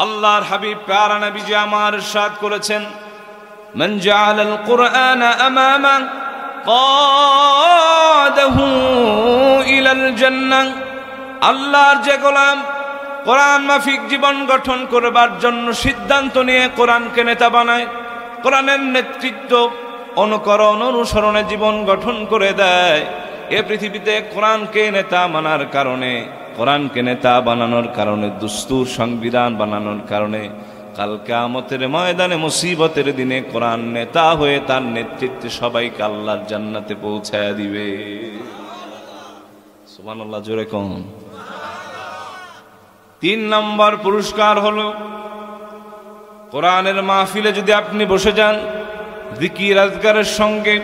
আল্লাহর হাবিব প্যারা নবীজি আমার ইরশাদ করেছেন, মান জাআলাল কুরআনা আমামা কাদাহু ইলাল জান্নাহ। আল্লাহর যে গোলাম কোরআন মাফিক জীবন গঠন করবার জন্য সিদ্ধান্ত নিয়ে কোরআনকে নেতা বানায়, কোরআনের নেতৃত্ব অনুকরণ অনুসরণে জীবন গঠন করে দেয়, এ পৃথিবীতে কোরআনকে নেতা মানার কারণে, কোরআনকে নেতা বানানোর কারণে, দুস্তুর সংবিধান বানানোর কারণে কাল কিয়ামতের ময়দানে মুসিবতের দিনে কোরআন নেতা হয়ে তার নেতৃত্বে সবাইকে আল্লাহর জান্নাতে পৌঁছায়া দিবে। সুবহানাল্লাহ, জোরে কোন। 3 নম্বর পুরস্কার হলো, কোরআনের মাহফিলে যদি আপনি বসে যান, জিকির আজকারের সঙ্গে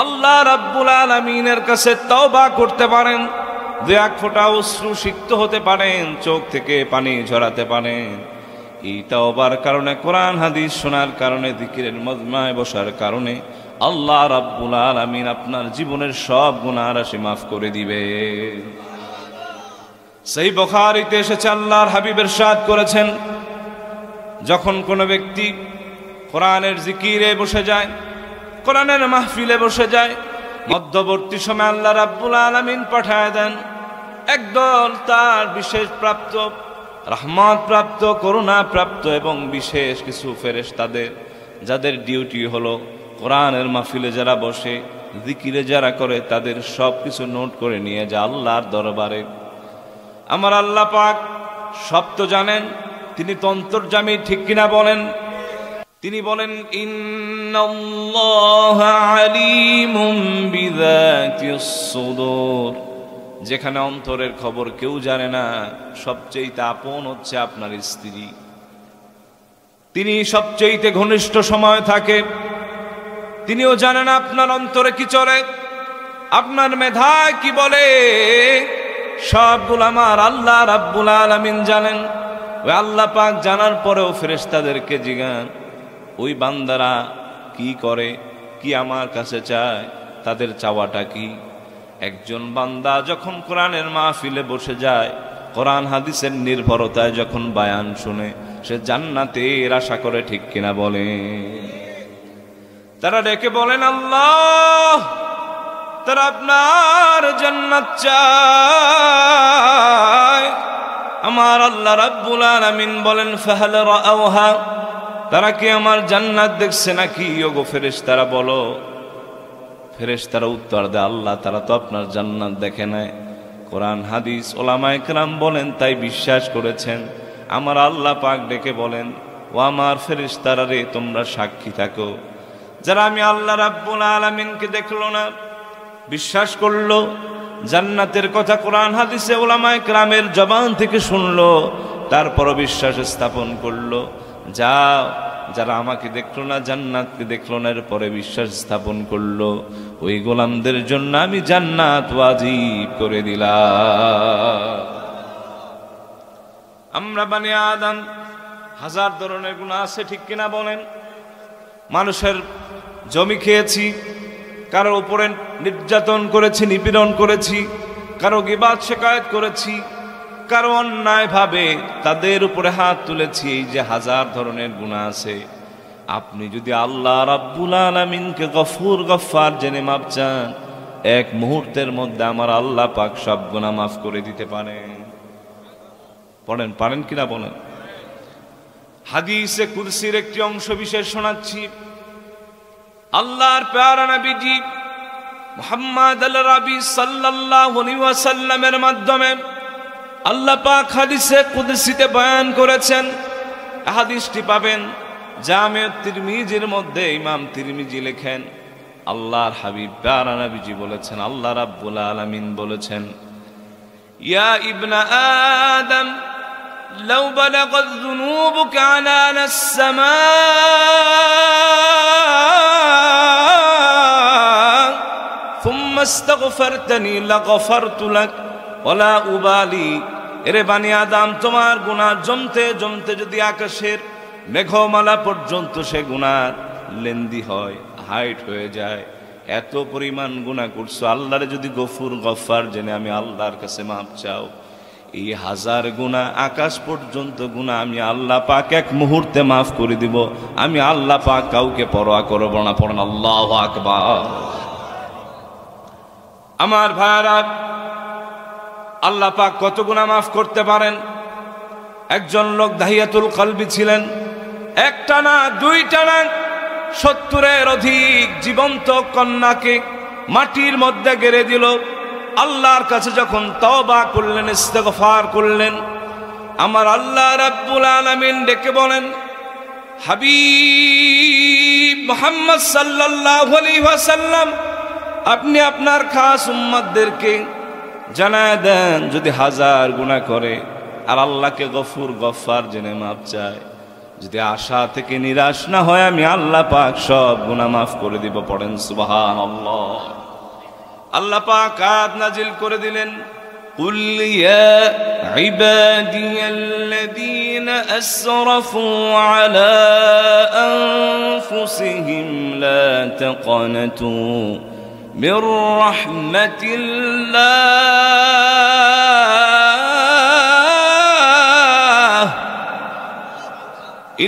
আল্লাহ রাব্বুল আলামিনের কাছে তওবা করতে পারেন, 2-1 ফোঁটা অশ্রু সিক্ত হতে পারেন, চোখ থেকে পানি ঝরাতে পারেন, এই তওবার কারণে, কোরআন হাদিস শোনার কারণে, জিকিরের মজমায় বসার কারণে আল্লাহ রাব্বুল আলামিন আপনার জীবনের সব গুনাহ রাশি মাফ করে দিবে। সহিহ বুখারীতে এসেছে, আল্লাহর হাবিব ইরশাদ করেছেন, যখন কোনো ব্যক্তি কোরআনের জিকিরে বসে যায়, কোরআনের মাহফিলে বসে যায়, মধ্যবর্তী সময় আল্লাহ রাব্বুল আলামিন পাঠায় দেন একদল তার বিশেষ প্রাপ্ত, রহমত প্রাপ্ত, করুণা প্রাপ্ত এবং বিশেষ কিছু ফেরেশতাদের, যাদের ডিউটি হলো কোরআনের মাহফিলে যারা বসে, জিকিরে যারা করে, তাদের সব কিছু নোট করে নিয়ে যায় আল্লাহর দরবারে। আমার আল্লাহ পাক সব তো জানেন, তিনি তো অন্তর্যামী, ঠিক কিনা বলেন? তিনি বলেন, ইন্নাল্লাহা আলিমুম বিযাতিস সুদূর। যেখানে অন্তরের খবর কেউ জানে না, সবচেয়ে আপন হচ্ছে আপনার স্ত্রী, তিনি সবচেয়ে ঘনিষ্ঠ সময় থাকে, তিনিও জানেন আপনার অন্তরে কি চলে, আপনার মেধায় কি বলে, সবগুলো আমার আল্লাহ রাব্বুল আলামিন জানেন। ওই আল্লাহ পাক জানার পরেও ফেরেশতাদেরকে জিজ্ঞান, ওই বান্দারা কি করে, কি আমার কাছে চায়, তাদের চাওয়াটা কি? একজন বান্দা যখন কোরআনের মাহফিলে বসে যায়, কোরআন হাদিসের নির্ভরতায় যখন বায়ান শুনে, সে জান্নাতের আশা করে, ঠিক কিনা বলে? তারা ডেকে বলেন, আল্লাহ, তারা আপনার জান্নাত চায়। আমার আল্লাহ রাব্বুল আলামিন বলেন, ফাহাল রাআউহা, তারা কি আমার জান্নাত দেখছে নাকি? ওগো ফেরেশতারা বলো। ফেরেশতারা উত্তর দেয়, আল্লাহ, তারা তো আপনার জান্নাত দেখে নাই। কোরআন হাদিস ওলামায়ে কেরাম বলেন, তাই বিশ্বাস করেছেন। আমার আল্লাহ পাক ডেকে বলেন, ও আমার ফেরেশতারা রে, তোমরা সাক্ষী থাকো, যারা আমি আল্লাহ রাব্বুল আলামিনকে দেখলো না, বিশ্বাস করলো, জান্নাতের কথা কোরআন হাদিসে ওলামায়ে কেরামের জবান থেকে শুনলো, তারপরও বিশ্বাস স্থাপন করলো, যাও, যারা আমাকে দেখলো না, জান্নাতকে দেখলো না, এরপরে বিশ্বাস স্থাপন করলো, ওই গোলামদের জন্য আমি জান্নাত ওয়াজিব করে দিলাম। আমরা বনি আদম, হাজার ধরনের গুনাহ আছে, ঠিক কিনা বলেন? মানুষের জমি খেয়েছি, কারো উপরে নির্যাতন করেছি, নিপীড়ন করেছি, কারো গীবাত শিকায়েত করেছি, কারো অন্যায় ভাবে তাদের উপরে হাত তুলেছি, এই যে হাজার ধরনের গুনাহ আছে। আপনি যদি আল্লাহ রাব্বুল আলামিনকে গফুর গফফার জেনে মাপ চান, এক মুহূর্তের মধ্যে আমার আল্লাহ পাক সব গুনাহ মাফ করে দিতে পারেন। পড়েন, পারেন কিনা বলেন? হাদিসে কুরসির একটি অংশ বিশেষ শোনাচ্ছি। আল্লাহর প্যারা নবীজি মুহাম্মদ আল-রাবি সাল্লাল্লাহু আলাইহি ওয়াসাল্লামের মাধ্যমে আল্লাহ পাক হাদিসে কুদসিতে বয়ান করেছেন। হাদিসটি পাবেন জামে তিরমিজির মধ্যে। ইমাম তিরমিজি লেখেন, আল্লাহর হাবিব প্যারা নবীজি বলেছেন, আল্লাহ রাব্বুল আলামিন বলেছেন, ইয়া ইবনা আদম লাউ বালাগাত যুনুবুকা আনানাস সামা থুম্মা ইস্তাগফারতানি লাগফারতু লাক ওয়ালা উবালি। এরে বানি আদম, তোমার গুনাহ জমতে জমতে যদি আকাশের মেঘমালা পর্যন্ত সে গুনাহ লেন্দি হয়, হাইট হয়ে যায়, এত পরিমাণ গুনাহ করছো, আল্লাহরে যদি গফুর গফফার জেনে আমি আল্লাহর কাছে মাপ চাও, এই 1000 গুনাহ আকাশ পর্যন্ত গুনাহ আমি আল্লাহ পাক এক মুহূর্তে মাফ করে দিব। আমি আল্লাহ পাক কাউকে পরোয়া করব না। পড়েন আল্লাহু আকবার। আমার ভাইরা, আল্লাহ পাক কত গুনাহ মাফ করতে পারেন। একজন লোক দাহিয়াতুল কলবি ছিলেন, একটা না দুইটা না 70-এর অধিক জীবন্ত কন্যাকে মাটির মধ্যে গেড়ে দিল। আল্লাহর কাছে যখন তওবা করলেন, ইস্তেগফার করলেন, আমার আল্লাহ রাব্বুল আলামিন ডেকে বলেন, হাবিব মুহাম্মদ সাল্লাল্লাহু আলাইহি ওয়াসাল্লাম, আপনি আপনার খাস উম্মতদেরকে জানায় দেন, যদি 1000 গুনাহ করে আর আল্লাহকে গফুর গফফার জেনে মাপ চায়, যদি আশা থেকে নিরাশ না হয়, আমি আল্লাহ পাক সব গুনাহ মাফ করে দিব। পড়েন সুবহানাল্লাহ। আল্লাহ পাক আয়াত নাজিল করে দিলেন, কুল ইয়া ইবাদিয়াল্লাযীনা আসরাফু আলা আনফুসিহিম লা তাকনাতু মির রাহমাতিল্লাহ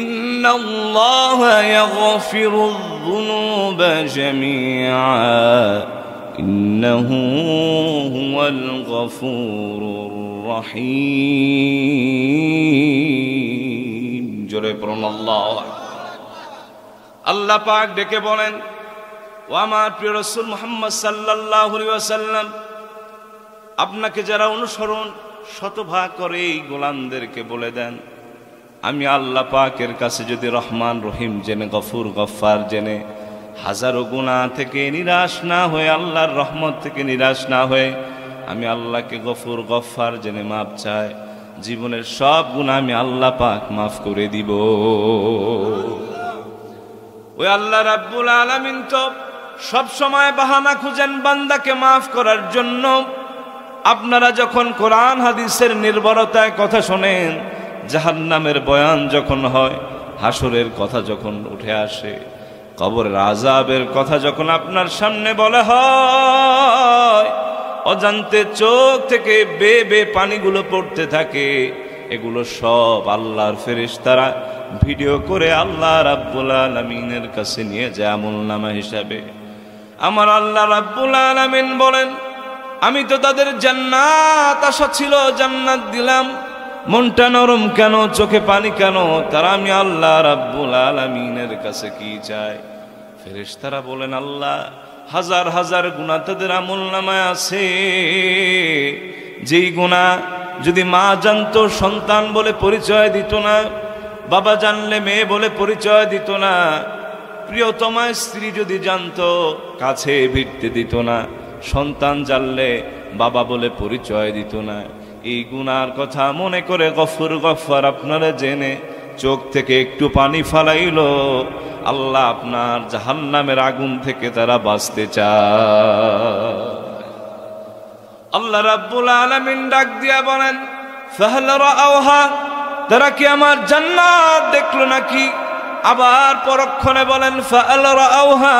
ইন্নাল্লাহা ইয়াগফিরুয যুনুবা জামিআ ইন্নাহু হুয়াল গফুরুর রহিম। জোরে পড়ুন আল্লাহু আকবার। আল্লাহ পাক ডেকে বলেন, ও আমার প্রিয় রাসূল মুহাম্মদ সাল্লাল্লাহু আলাইহি ওয়াসাল্লাম, আপনাকে যারা অনুসরণ শতভাগ করে এই গোলামদেরকে বলে দেন, আমি আল্লাহ পাকের কাছে যদি রহমান রহিম জেনে, গফুর গফফার জেনে, 1000 গুনাহ থেকে নিরাশ না হয়ে, আল্লাহর রহমত থেকে নিরাশ না হয়ে, আমি আল্লাহকে গফুর গফফার জেনে মাপ চাই, জীবনের সব গুনাহ আমি আল্লাহ পাক মাফ করে দিব। ওই আল্লাহ রাব্বুল আলামিন তো সব সময় বাহানা খুঁজেন বান্দাকে মাফ করার জন্য। আপনারা যখন কোরআন হাদিসের নির্ভরতায় কথা শোনেন, জাহান্নামের বয়ান যখন হয়, হাসরের কথা যখন উঠে আসে, কবরের আযাবের কথা যখন আপনার সামনে বলা হয়, অজান্তে চোখ থেকে বে পানিগুলো পড়তে থাকে। এগুলো সব আল্লাহর ফেরেশতারা ভিডিও করে আল্লাহ রাব্বুল আলামিনের কাছে নিয়ে যায় আমলনামা হিসাবে। আমার আল্লাহ রাব্বুল আলামিন বলেন, আমি তো তাদের জান্নাত আশা ছিল, জান্নাত দিলাম, মনটা নরম কেন, চোখে পানি কেন? তারা আমি আল্লাহ রাব্বুল আলামিনের কাছে কি চায়? ফেরেশতারা বলেন, আল্লাহ 1000 গুনাহ তাদের আমলনামায় আছে, যেই গুনাহ যদি মা জানতো সন্তান বলে পরিচয় দিত না, বাবা জানলে মেয়ে বলে পরিচয় দিত না, প্রিয়তমা স্ত্রী যদি জানতো কাছে ভিড়তে দিত না, সন্তান জানলে বাবা বলে পরিচয় দিত না। এই গুনার কথা মনে করে গফুর গফফার আপনারা জেনে চোখ থেকে একটু পানি ফালাইল, আল্লাহ আপনার জাহান্নামের আগুন থেকে তারা বাঁচতে চায়। আল্লাহ রাব্বুল আলামিন ডাক দিয়া বলেন, ফাহাল রাআউহা, তারা কি আমার জান্নাত দেখলো নাকি? আবার পরক্ষণে বলেন, ফাহাল রাআউহা,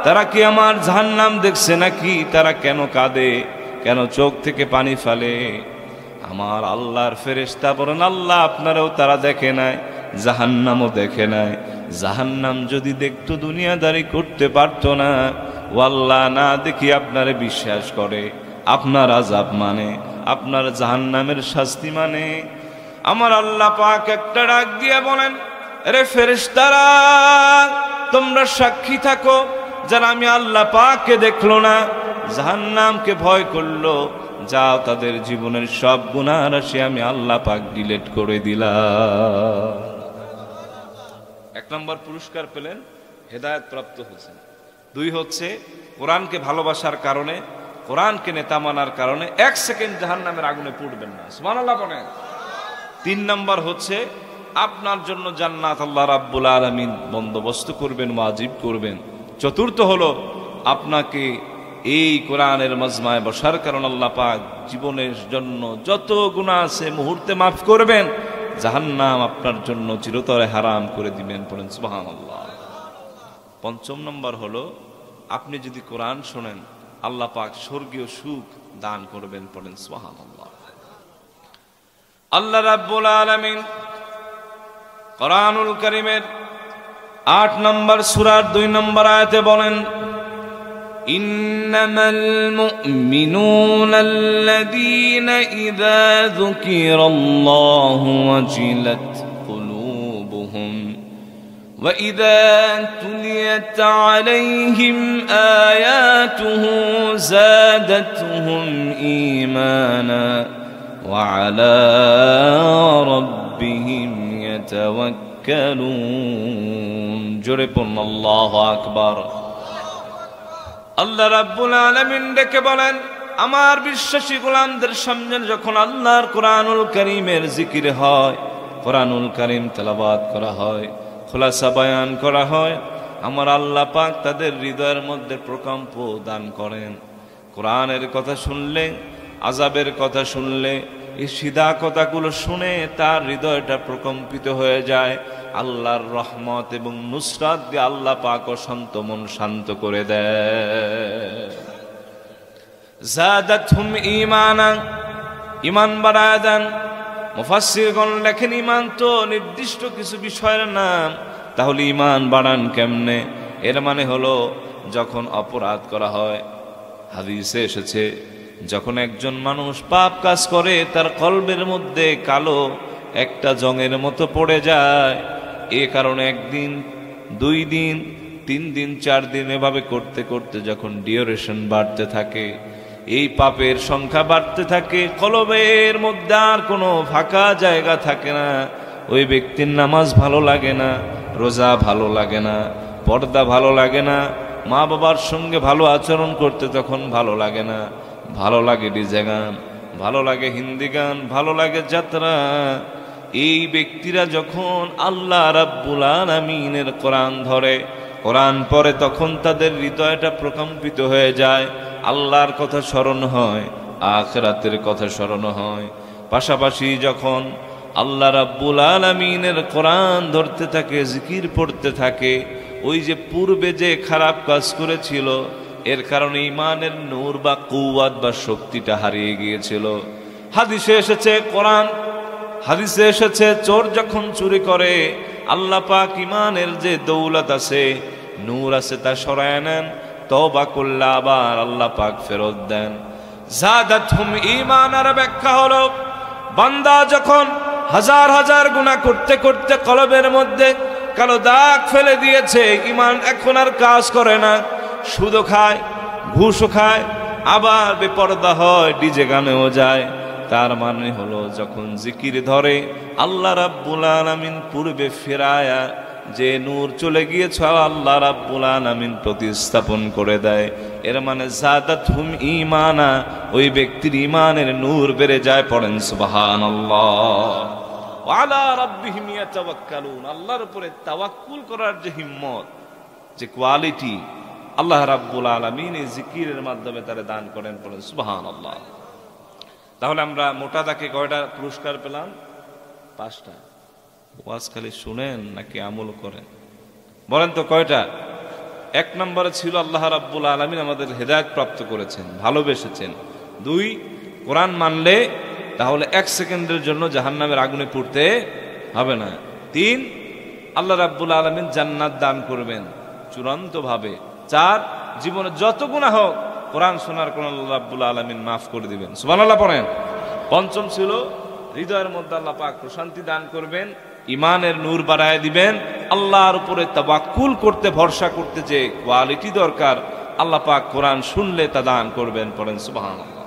তারা কি আমার জাহান্নাম দেখছে নাকি? তারা কেন কাঁদে, কেন চোখ থেকে পানি ফেলে? আমার আল্লাহর ফেরেশতা বলেন, আল্লাহ আপনারাও তারা দেখে নাই, জাহান্নামও দেখে নাই। জাহান্নাম যদি দেখতো দুনিয়াদারি করতে পারতো না। ও আল্লাহ, না দেখি আপনারে বিশ্বাস করে, আপনার আযাব মানে, আপনার জাহান্নামের শাস্তি মানে। আমার আল্লাহ পাক একটা ডাক দিয়ে বলেন, আরে ফেরেশতারা, তোমরা সাক্ষী থাকো, যারা আমি আল্লাহ পাককে দেখলো না, জাহান্নামকে ভয় করলো, যাও তাদের জীবনের সব গুনাহ রাশি আমি আল্লাহ পাক ডিলিট করে দিলাম। 1 নম্বর পুরস্কার পেলেন, হেদায়েত প্রাপ্ত হয়েছেন। 2 হচ্ছে কোরআনকে ভালোবাসার কারণে, কোরআনকে নেতা মানার কারণে 1 সেকেন্ড জাহান্নামের আগুনে পুড়বেন না। সুবহানাল্লাহ বলেন। 3 নম্বর হচ্ছে আপনার জন্য জান্নাত আল্লাহ রাব্বুল আলামিন বন্দোবস্ত করবেন, ওয়াজিব করবেন। 4র্থ হলো আপনাকে এই কোরআনের মাজমায় বসার কারণে আল্লাহ পাক জীবনের জন্য যত গুনাহ আছে মুহূর্তে মাফ করবেন, জাহান্নাম আপনার জন্য চিরতরে হারাম করে দিবেন। পড়েন সুবহানাল্লাহ। 5ম নম্বর হলো আপনি যদি কোরআন শোনেন, আল্লাহ পাক স্বর্গীয় সুখ দান করবেন। পড়েন সুবহানাল্লাহ। আল্লাহ রাব্বুল আলামিন কোরআনুল কারীমের 8 নম্বর সূরার 2 নম্বর আয়াতে বলেন, ইন্নামাল মুমিনুনাল্লাযীনা ইযা যুকিরাল্লাহু ওয়াজিলাত কুলুবুহুম ওয়া ইযা তুলিয়াত আলাইহিম আয়াতুহু যাদাতুহুম ঈমানা ওয়া আলা রাব্বিহিম ইয়াতাওয়াক্কালুন। জোরে পড়ুন আল্লাহু আকবার। আল্লাহ রাব্বুল আলামিন ডেকে বলেন, আমার বিশ্বাসী গোলামদের সামনে যখন আল্লাহর কোরআনুল কারীমের জিকির হয়, কোরআনুল কারীম তেলাওয়াত করা হয়, খুলাসা বয়ান করা হয়, আমার আল্লাহ পাক তাদের হৃদয়ের মধ্যে প্রকম্প দান করেন। কোরআনের কথা শুনলে, আযাবের কথা শুনলে, এই সিধা কথাগুলো শুনে তার হৃদয়টা প্রকম্পিত হয়ে যায়। আল্লাহর রহমত এবং নুসরাত দিয়ে আল্লাহ পাক শান্ত মন শান্ত করে দেয়। যাদাতহুম ঈমানা, ঈমান বাড়ায় দেন। মুফাসসিরগণ লেখেন, ঈমান তো নির্দিষ্ট কিছু বিষয়ের নাম, তাহলে ঈমান বাড়ান কেমনে? এর মানে হলো যখন অপরাধ করা হয়, হাদিসে এসেছে যখন একজন মানুষ পাপ কাজ করে তার কলবের মধ্যে কালো একটা জংয়ের মতো পড়ে যায়, এ কারণে একদিন, 2 দিন, 3 দিন, 4 দিন এভাবে করতে করতে যখন ডিউরেশন বাড়তে থাকে, এই পাপের সংখ্যা বাড়তে থাকে, কলবের মধ্যে আর কোনো ফাঁকা জায়গা থাকে না। ওই ব্যক্তির নামাজ ভালো লাগে না, রোজা ভালো লাগে না, পর্দা ভালো লাগে না, মা বাবার সঙ্গে ভালো আচরণ করতে তখন ভালো লাগে না, ভালো লাগে ডিজে গান, ভালো লাগে হিন্দি গান, ভালো লাগে যাত্রা। এই ব্যক্তিরা যখন আল্লাহ রাব্বুল আলামিনের কোরআন ধরে, কোরআন পড়ে, তখন তাদের হৃদয়টা প্রকম্পিত হয়ে যায়। আল্লাহর কথা স্মরণ হয়, আখিরাতের কথা স্মরণ হয়। পাশাপাশি যখন আল্লাহ রাব্বুল আলামিনের কোরআন ধরতে থাকে, জিকির পড়তে থাকে, ওই যে পূর্বে যে খারাপ কাজ করেছিল, এর কারণে ঈমানের নূর বা কুওয়াত বা শক্তিটা হারিয়ে গিয়েছিল। হাদিসে এসেছে, কোরআন হাদিসে এসেছে, চোর যখন চুরি করে, আল্লাহ পাক ঈমানের যে দৌলত আছে, নূর আছে, তা সরায় নেন। তওবা করলে আবার আল্লাহ পাক ফেরত দেন। যাদাতহুম ঈমানার ব্যাখ্যা হলো, বান্দা যখন হাজার হাজার গুনাহ করতে করতে কলবের মধ্যে কালো দাগ ফেলে দিয়েছে, ঈমান এখন আর কাজ করে না, সুদও খায়, ঘুষও খায়, আবার বেপরদা হয়, ডিজে গানেও যায়, তার মানে হলো যখন জিকির ধরে, আল্লাহ রাব্বুল আলামিন পূর্বে ফেরায়া যে নূর চলে গিয়েছে, আল্লাহ রাব্বুল আলামিন প্রতিস্থাপন করে দেয়। এর মানে যাদাতহুম ঈমানা, ওই ব্যক্তির ঈমানের নূর বেড়ে যায়। পড়েন সুবহানাল্লাহ। ওয়া আলা রাব্বিহিম ইয়াতাওয়াক্কালুন, আল্লাহর উপরে তাওয়াক্কুল করার যে হিম্মত, যে কোয়ালিটি, আল্লাহ রাব্বুল আলামিন এই জিকিরের মাধ্যমে তারা দান করেন। বলেন সুবহানাল্লাহ। তাহলে আমরা মোটা দাগে কয়টা পুরস্কার পেলাম? 5টা। ওয়াজ খালি শুনেন নাকি আমল করেন? বলেন তো কয়টা? 1 নম্বরে ছিল আল্লাহ রাব্বুল আলামিন আমাদের হেদায়েত প্রাপ্ত করেছেন, ভালোবেসেছেন। 2, কোরআন মানলে তাহলে 1 সেকেন্ডের জন্য জাহান্নামের আগুনে পুড়তে হবে না। 3, আল্লাহ রাব্বুল আলামিন জান্নাত দান করবেন চূড়ান্ত ভাবে। 4, জীবনে যত গুনাহ হোক কোরআন শোনার কোন আল্লাহ রাব্বুল আলামিন মাফ করে দিবেন। সুবহানাল্লাহ পড়েন। 5ম ছিল হৃদয়ের মধ্যে আল্লাহ পাক প্রশান্তি দান করবেন, ঈমানের নূর বাড়ায় দিবেন, আল্লাহর উপরে তাওয়াক্কুল করতে, ভরসা করতে যে কোয়ালিটি দরকার, আল্লাহ পাক কোরআন শুনলে তা দান করবেন। পড়েন সুবহানাল্লাহ।